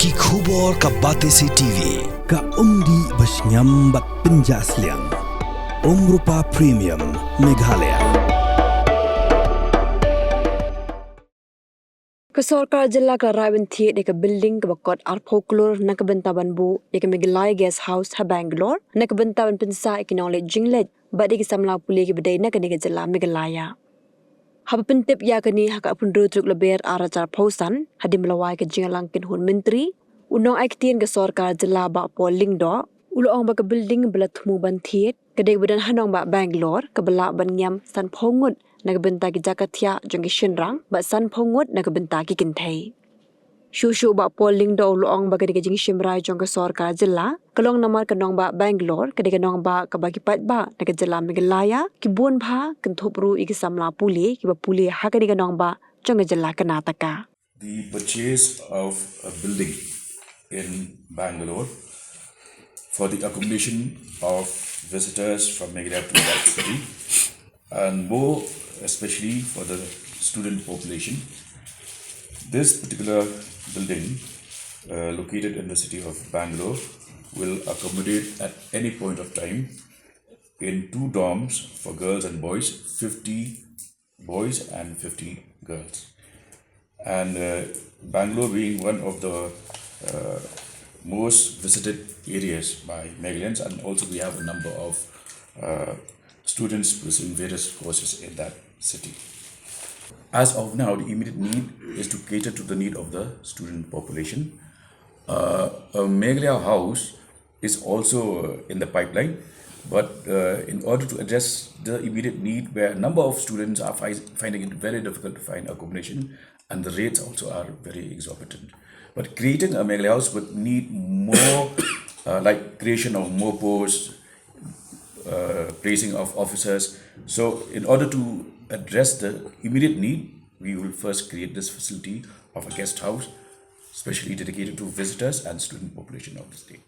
Ki khubor ka Batesi TV ka umdi basnyam bat penjaslian. Rupa Premium Meghalaya. Sorkar jilla ka Thied ka building ka bakot Klur na kabentaban bu ya ka Meghalaya guest house ha Bangalore na kabentaban pensa ikinole jinglet ba di samla puli ki bedai na kani ka jilla Meghalaya. Haba pentip ya kani ha ka pundu truk leber arajar pausan hadim melawai ka jingalangkin hun menteri unong aiktien ka Sorkar jilla ba polling do uloong ba ka building belat mu ban Thied kadai badan hanong ba Bangalore ka bala ban nyam san pongut nagbenta ki Jakatia jong ki shinrang ba san pongut nagbenta ki kinthai shushu ba polling do uloong ba kadai jing shimrai jong ka Sorkar jilla kalong namar kanong ba Bangalore kadai kanong ba ka bagi pat ba na ka jilla Meghalaya ki bun bha kanthopru iki samla puli ki ba puli ha kadai kanong ba jong ka jilla Karnataka. The purchase of a building in Bangalore for the accommodation of visitors from Meghalaya to that city, and more especially for the student population. This particular building, located in the city of Bangalore, will accommodate at any point of time in 2 dorms for girls and boys, 50 boys and 50 girls. And Bangalore being one of the most visited areas by Meghalayans, and also we have a number of students pursuing various courses in that city. As of now, the immediate need is to cater to the need of the student population. A Meghalaya house is also in the pipeline, but in order to address the immediate need, where a number of students are finding it very difficult to find accommodation, and the rates also are very exorbitant. But creating a Meghalaya house would need more, like creation of more posts, placing of officers. So in order to address the immediate need, we will first create this facility of a guest house, specially dedicated to visitors and student population of the state.